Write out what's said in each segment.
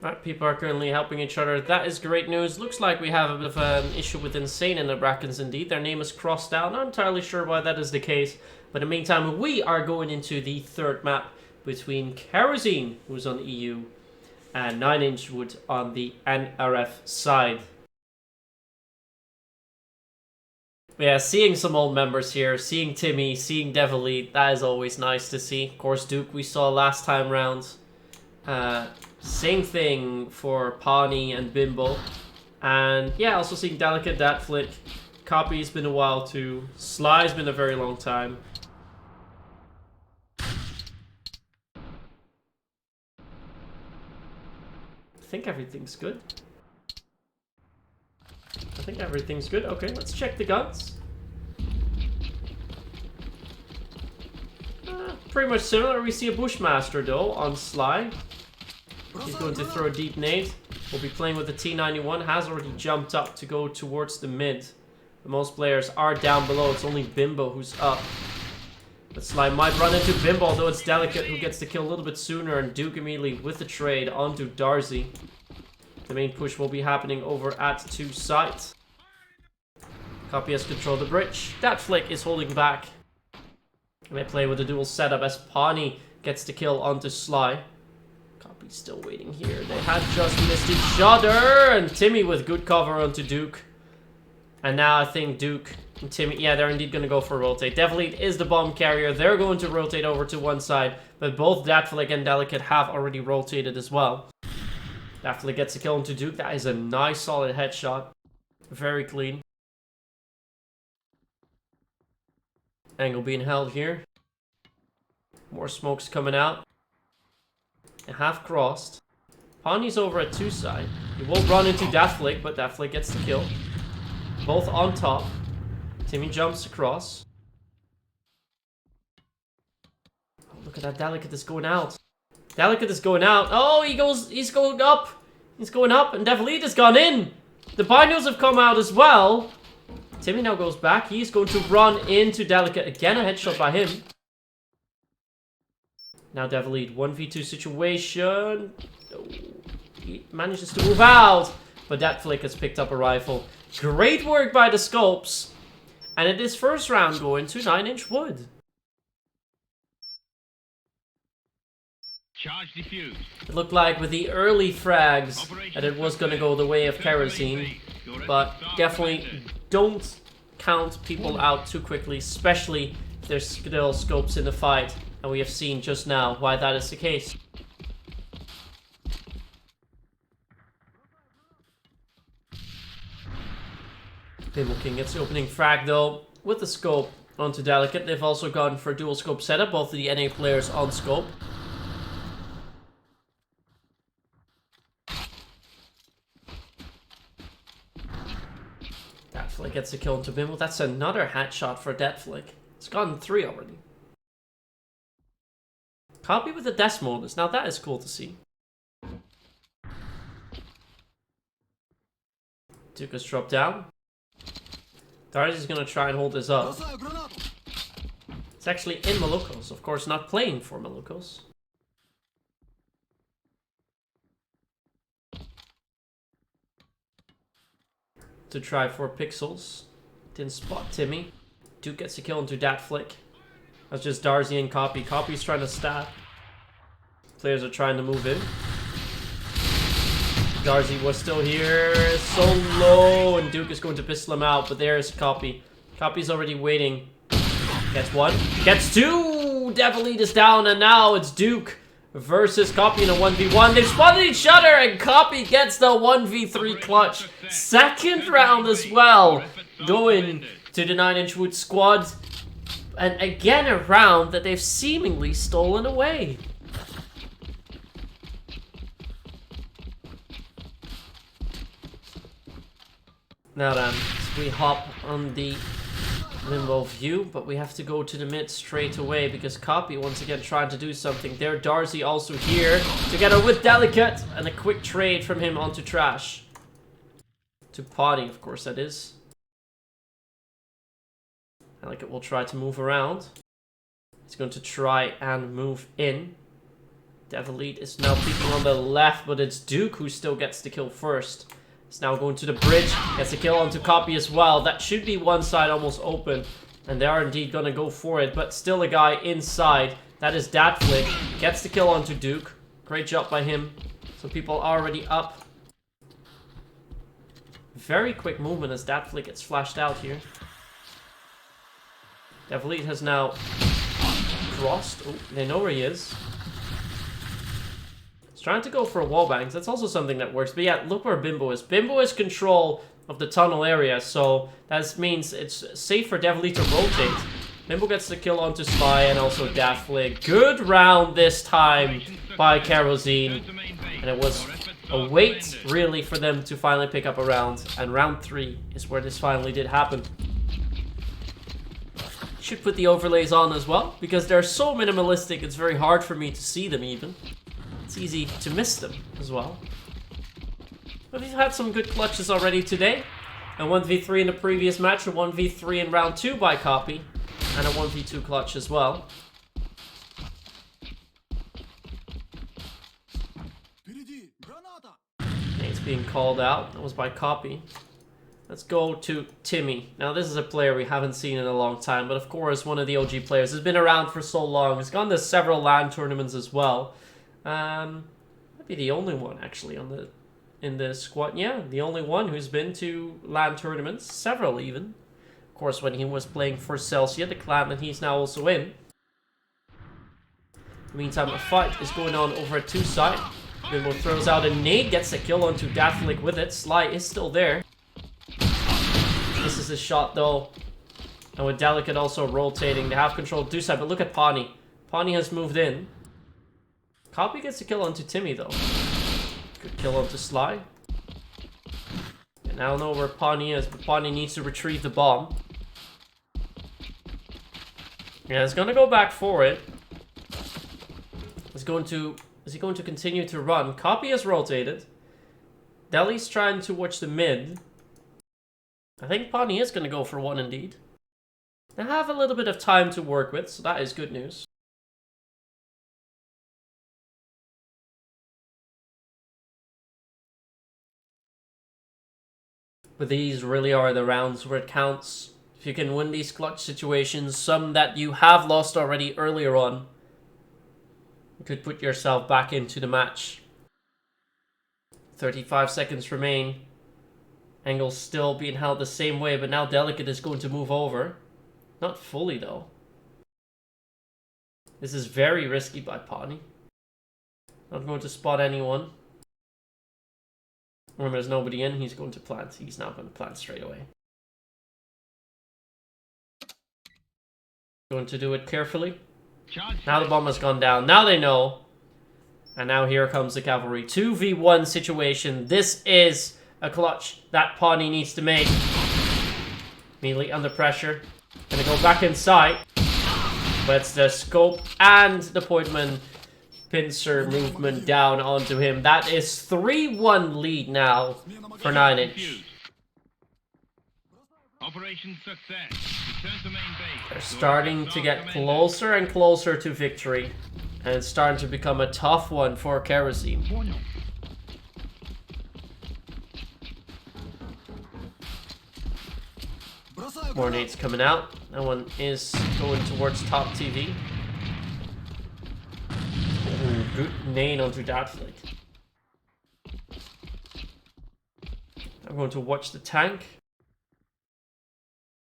Right, people are currently helping each other. That is great news. Looks like we have a bit of an issue with Insane in the Brackens indeed. Their name is crossed out. Not entirely sure why that is the case. But in the meantime, we are going into the third map between Kerosene, who's on EU, and 9 Inch Wood on the NRF side. Yeah, seeing some old members here, seeing Timmy, seeing Devilead, that is always nice to see. Of course, Duke we saw last time round. Same thing for Pawnee and Bimbo. And yeah, also seeing Delicate, Datflick. Copy's been a while too. Sly's been a very long time. I think everything's good. Okay, let's check the guns. Pretty much similar. We see a Bushmaster though on Sly. He's going to throw a deep nade. We'll be playing with the T91. Has already jumped up to go towards the mid. But most players are down below. It's only Bimbo who's up. But Sly might run into Bimbo, although it's Delicate who gets the kill a little bit sooner. And Duke immediately with the trade onto Darcy. The main push will be happening over at 2 sides. Copy has controlled the bridge. Datflick is holding back. And they play with a dual setup as Pawnee gets the kill onto Sly. Copy's still waiting here. They had just missed each other. And Timmy with good cover onto Duke. And now I think Duke and Timmy, yeah, they're indeed going to go for a rotate. Devilead is the bomb carrier. They're going to rotate over to one side. But both Datflick and Delicate have already rotated as well. Datflick gets a kill into Duke. That is a nice solid headshot. Very clean. Angle being held here. More smokes coming out. And half crossed. Pawnee's over at 2 side. He will run into Datflick, but Datflick gets the kill. Both on top. Timmy jumps across. Oh, look at that. Delicate is going out. Delicate is going out. Oh, he's going up. He's going up, and Devilead has gone in. The binos have come out as well. Timmy now goes back. He's going to run into Delicate. Again, a headshot by him. Now Devilead, 1v2 situation. Oh, he manages to move out. But Datflick has picked up a rifle. Great work by the Scopes. And it is first round going to 9 Inch Wood. Charge defused. It looked like with the early frags that it was going to go the way of Kerosene. But definitely don't count people out too quickly, especially if there's still Scopes in the fight. And we have seen just now why that is the case. Bimbo King gets the opening frag though with the scope onto Delicate. They've also gone for a dual scope setup, both of the NA players on scope. Datflick gets a kill into Bimbo. That's another headshot for Datflick. It's gotten 3 already. Copy with the Desmodus. Now that is cool to see. Duke has dropped down. Darcy's gonna try and hold this up. It's actually in Malucos. Of course, not playing for Malucos. To try for Pixels. Didn't spot Timmy. Duke gets a kill into Datflick. That's just Darcy and Copy. Copy's trying to stab. Players are trying to move in. Darcy was still here. So low. And Duke is going to pistol him out. But there's Copy. Copy's already waiting. Gets 1. Gets 2. Devilead is down. And now it's Duke versus Copy in a 1v1. They've spotted each other. And Copy gets the 1v3 clutch. Second round as well. Going to the 9 Inch Wood squad. And again a round that they've seemingly stolen away. Now then, we hop on the Limbo view, but we have to go to the mid straight away because Copy once again trying to do something. There, Darcy also here, together with Delicate, and a quick trade from him onto Trash. To Pawnee, of course, that is. Delicate will try to move around. He's going to try and move in. Devilite is now peeking on the left, but it's Duke who still gets the kill first. He's now going to the bridge, gets a kill onto Copy as well. That should be one side almost open, and they are indeed going to go for it, but still a guy inside. That is Datflick, gets the kill onto Duke. Great job by him. So people are already up. Very quick movement as Datflick gets flashed out here. Devilite has now crossed. Oh, they know where he is. He's trying to go for a wallbangs. That's also something that works. But yeah, look where Bimbo is. Bimbo has control of the tunnel area, so that means it's safe for Devilite to rotate. Bimbo gets the kill onto Sly and also Datflick. Good round this time by Kerosene. And it was a wait, really, for them to finally pick up a round. And round 3 is where this finally did happen. Should put the overlays on as well, because they're so minimalistic, it's very hard for me to see them even. It's easy to miss them as well. But we've had some good clutches already today. A 1v3 in the previous match, a 1v3 in round 2 by Copy, and a 1v2 clutch as well. Nate's being called out. That was by Copy. Let's go to Timmy. Now this is a player we haven't seen in a long time, but of course one of the OG players. Has been around for so long. He's gone to several LAN tournaments as well. Might be the only one actually in the squad. Yeah, the only one who's been to LAN tournaments. Several even. Of course when he was playing for Celsius, the clan that he's now also in. In the meantime, a fight is going on over at 2 side. Bimbo throws out a nade, gets a kill onto Datflick with it. Sly is still there. This is his shot though. And with Delicate also rotating, they have control of 2 side, but look at Pawnee. Pawnee has moved in. Copy gets a kill onto Timmy though. Good kill onto Sly. And I don't know where Pawnee is, but Pawnee needs to retrieve the bomb. Yeah, he's gonna go back for it. Is he going to continue to run? Copy has rotated. Deli's trying to watch the mid. I think Pawnee is going to go for one indeed. They have a little bit of time to work with, so that is good news. But these really are the rounds where it counts. If you can win these clutch situations, some that you have lost already earlier on, you could put yourself back into the match. 35 seconds remain. Angle's still being held the same way, but now Delicate is going to move over. Not fully though. This is very risky by Pawnee. Not going to spot anyone. When there's nobody in, he's going to plant. He's not going to plant straight away. Going to do it carefully. Now the bomb has gone down. Now they know. And now here comes the cavalry. 2v1 situation. This is a clutch that Pawnee needs to make. Immediately under pressure. Gonna go back inside. But it's the scope and the Pointman pincer movement down onto him. That is 3-1 lead now for 9inch. Operation success. Return to main base. They're starting to get closer and closer to victory. And it's starting to become a tough one for Kerosene. More nades coming out. That one is going towards top TV. Ooh, good nade onto Datflick. I'm going to watch the tank.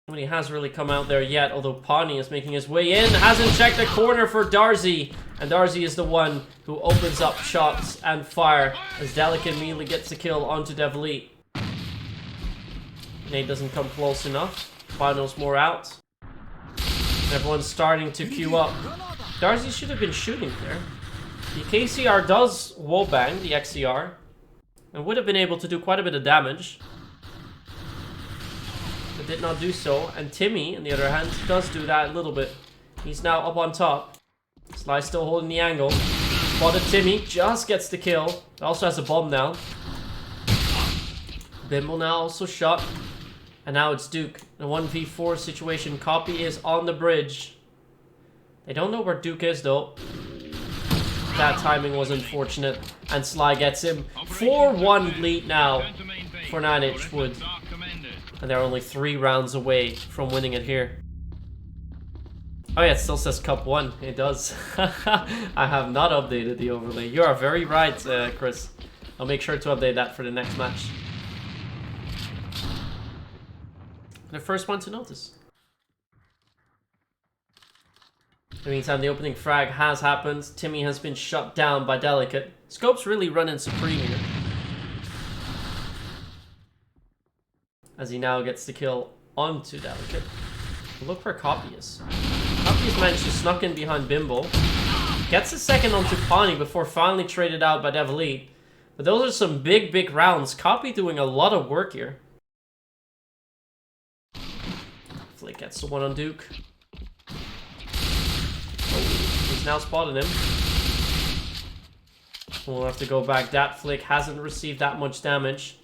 Nobody has really come out there yet, although Pawnee is making his way in. Hasn't checked the corner for Darzi. And Darzi is the one who opens up shots and fire as Delicate immediately gets the kill onto Devilite. Nate doesn't come close enough. Finals more out. And everyone's starting to queue up. Darzi should have been shooting there. The KCR does wallbang, the XCR, and would have been able to do quite a bit of damage. But did not do so. And Timmy, on the other hand, does do that a little bit. He's now up on top. Sly still holding the angle. Spotted Timmy, just gets the kill. Also has a bomb now. Bimbo now also shot. And now it's Duke. The 1v4 situation. Copy is on the bridge. They don't know where Duke is though. that timing was unfortunate, and Sly gets him. 4-1 lead now for 9H Wood. And they're only 3 rounds away from winning it here. Oh yeah, it still says Cup 1. It does. I have not updated the overlay. You are very right, Chris. I'll make sure to update that for the next match. The first one to notice. In the meantime, the opening frag has happened. Timmy has been shut down by Delicate. Scope's really running supreme here, as he now gets the kill onto Delicate. Look where Copy is. Copy has managed to snuck in behind Bimbo. Gets a second onto Pawnee before finally traded out by Devilite. But those are some big rounds. Copy doing a lot of work here. Flick gets the one on Duke. Oh, he's now spotted him. We'll have to go back. That Flick hasn't received that much damage.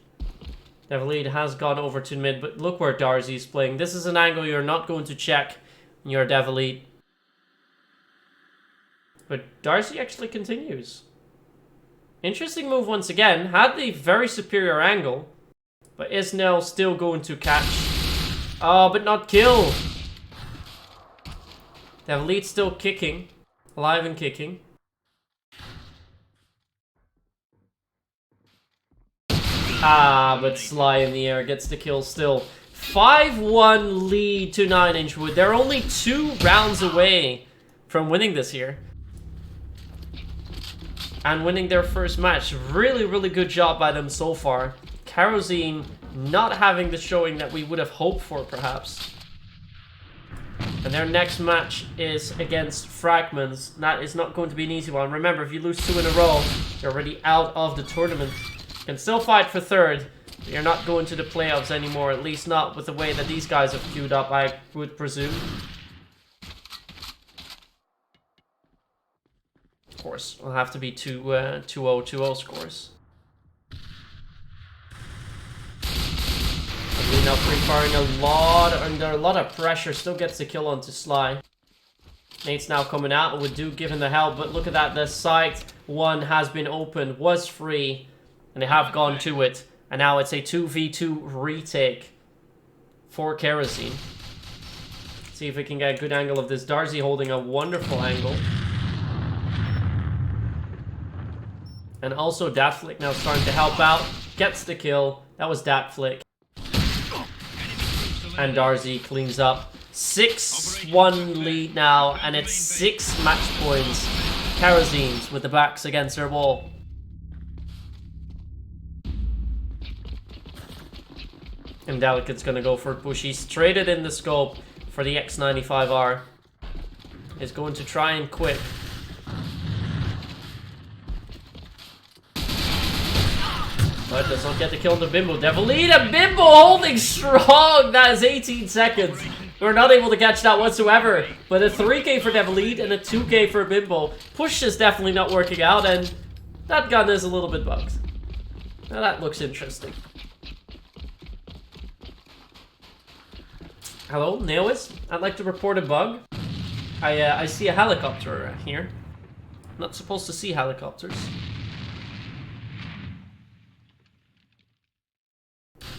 Devilite has gone over to mid, but look where Darzy's playing. This is an angle you're not going to check when you're Devilite. But Darcy actually continues. Interesting move once again. Had the very superior angle, but is now still going to catch. Oh, but not kill. Devilite still kicking. Alive and kicking. Ah, but Sly in the air gets the kill still. 5-1 lead to 9H Wood. They're only 2 rounds away from winning this here. And winning their first match. Really good job by them so far. Kerosene not having the showing that we would have hoped for, perhaps. And their next match is against Fragments. That is not going to be an easy one. Remember, if you lose 2 in a row, you're already out of the tournament. You can still fight for 3rd, but you're not going to the playoffs anymore. At least not with the way that these guys have queued up, I would presume. Of course, it'll have to be 2-0 scores. Now pre-firing under a lot of pressure, still gets the kill onto Sly. Nate's now coming out with Duke giving the help, but look at that, the site 1 has been opened, was free, and they have gone to it. And now it's a 2v2 retake for Kerosene. See if we can get a good angle of this. Darcy holding a wonderful angle. And also Datflick now starting to help out, gets the kill. That was Datflick. And Darcy cleans up. 6-1 lead now, and it's 6 match points. Kerosene's with the backs against their wall. And Delicate's gonna go for it. Bushy's traded in the scope for the X95R. Is going to try and quit. But does not get the kill on the Bimbo. Devilite and Bimbo holding strong. That is 18 seconds. We're not able to catch that whatsoever. But a 3k for Devilite and a 2k for Bimbo. Push is definitely not working out, and that gun is a little bit bugged. Now that looks interesting. Hello, Neowis. I'd like to report a bug. I see a helicopter here. I'm not supposed to see helicopters.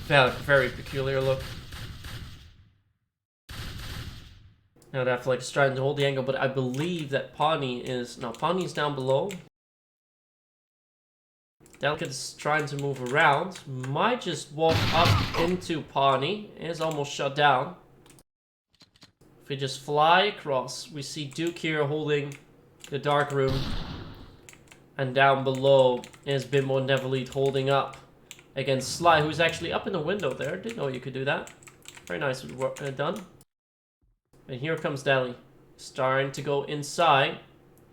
Very peculiar look. Now Datflick's trying to hold the angle, but I believe that Pawnee is... No, Pawnee's down below. Delicate's trying to move around. Might just walk up into Pawnee. Is almost shut down. If we just fly across, we see Duke here holding the dark room. And down below is Bimbo and Devilite holding up against Sly, who's actually up in the window there. Didn't know you could do that. Very nicely done. And here comes Deli. Starting to go inside.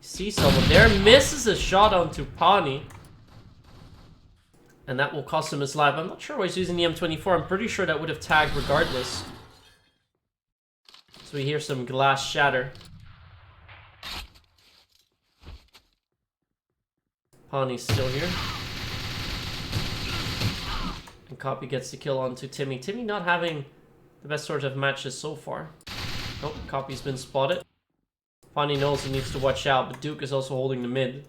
See someone there. Misses a shot onto Pawnee. And that will cost him his life. I'm not sure why he's using the M24. I'm pretty sure that would have tagged regardless. So we hear some glass shatter. Pawnee's still here. And Copy gets the kill onto Timmy. Timmy not having the best sort of matches so far. Oh, Copy's been spotted. Pawnee knows he needs to watch out, but Duke is also holding the mid.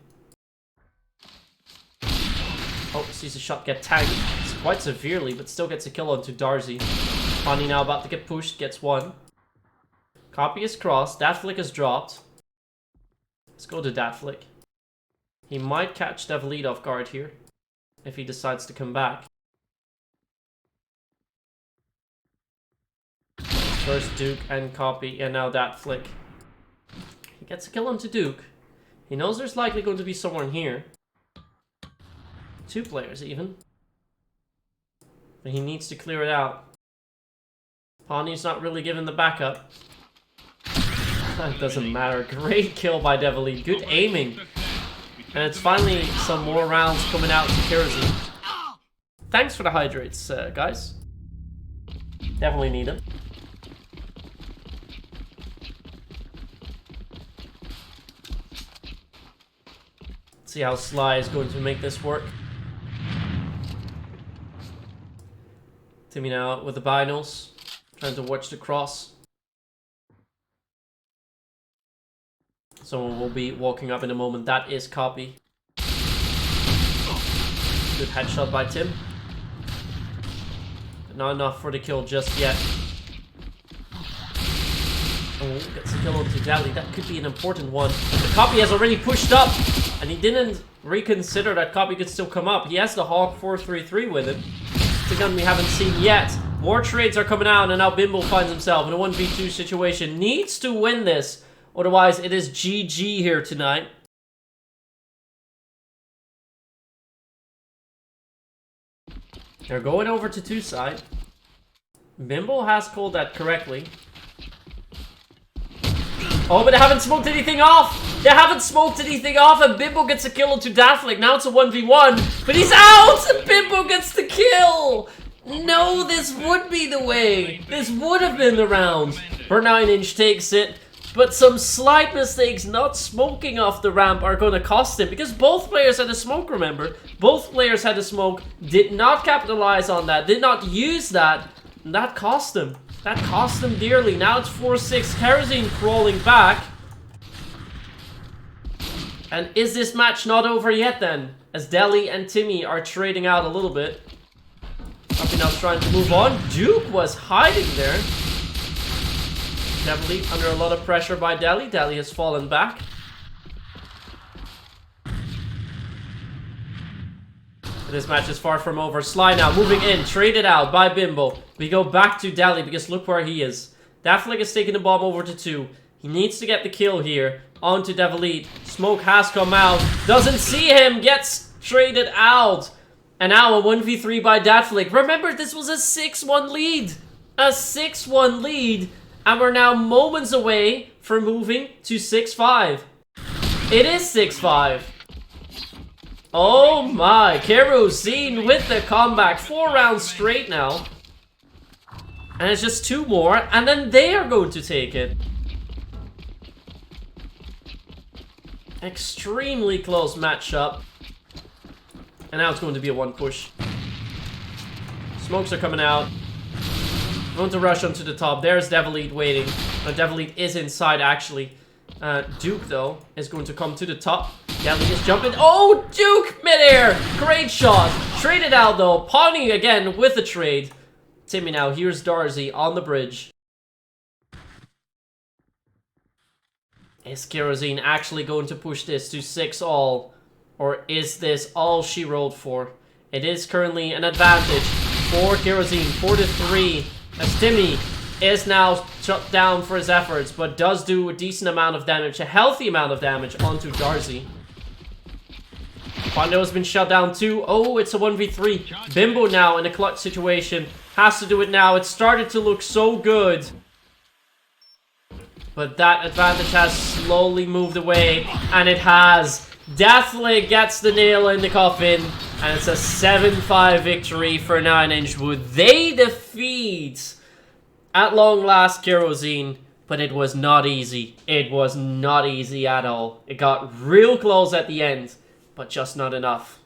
Oh, sees a shot get tagged. It's quite severely, but still gets a kill onto Darcy. Pawnee now about to get pushed, gets one. Copy is crossed. Dat Flick is dropped. Let's go to Dat Flick. He might catch Devilead off guard here if he decides to come back. First Duke and Copy, and now Dat Flick. He gets a kill onto Duke. He knows there's likely going to be someone here. 2 players even. But he needs to clear it out. Pawnee's not really given the backup. That doesn't matter. Great kill by Devilead. Good aiming. And it's finally some more rounds coming out to Kerosene. Thanks for the hydrates, guys. Definitely need them. See how Sly is going to make this work. Timmy now with the binos, trying to watch the cross. Someone will be walking up in a moment. That is Copy. Good headshot by Tim. But not enough for the kill just yet. Oh, gets a kill onto Dally. That could be an important one. The Copy has already pushed up. And he didn't reconsider that Copy could still come up. He has the Hawk 433 with him. It's a gun we haven't seen yet. More trades are coming out, and now Bimbo finds himself in a 1v2 situation. Needs to win this. Otherwise, it is GG here tonight. They're going over to 2 side. Bimbo has called that correctly. Oh, but they haven't smoked anything off! They haven't smoked anything off, and Bimbo gets a kill onto Dat Flick. Now it's a 1v1, but he's out! And Bimbo gets the kill! No, this would be the way. This would have been the round. Per 9-inch takes it, but some slight mistakes not smoking off the ramp are going to cost him, because both players had a smoke, remember? Both players had a smoke, did not capitalize on that, did not use that, and that cost him. That cost them dearly. Now it's 4-6. Kerosene crawling back. And is this match not over yet then? As Deli and Timmy are trading out a little bit. Copy now trying to move on. Duke was hiding there. Devilead under a lot of pressure by Deli. Deli has fallen back. This match is far from over. Sly now moving in, traded out by Bimbo. We go back to Dally because look where he is. Dat Flick is taking the bomb over to 2. He needs to get the kill here. On to Devilead. Smoke has come out. Doesn't see him. Gets traded out. And now a 1v3 by Dat Flick. Remember, this was a 6-1 lead. A 6-1 lead. And we're now moments away from moving to 6-5. It is 6-5. Oh my, Kerosene with the comeback. 4 rounds straight now. And it's just 2 more, and then they are going to take it. Extremely close matchup. And now it's going to be a 1 push. Smokes are coming out. Going to rush onto the top. There's Devilead waiting. Devilead is inside, actually. Duke, though, is going to come to the top. Devilead is jumping. Oh, Duke midair! Great shot. Traded out, though. Pawnee again with the trade. Timmy now. Here's Darcy on the bridge. Is Kerosene actually going to push this to 6-all? Or is this all she rolled for? It is currently an advantage for Kerosene. 4-3. As Timmy is now shut down for his efforts, but does do a decent amount of damage, a healthy amount of damage onto Darcy. Pondo has been shut down too. Oh, it's a 1v3. Bimbo now in a clutch situation. Has to do it now. It started to look so good. But that advantage has slowly moved away. And it has. Dat Flick gets the nail in the coffin. And it's a 7-5 victory for 9-inch. Would they defeat, at long last, Kerosene? But it was not easy. It was not easy at all. It got real close at the end, but just not enough.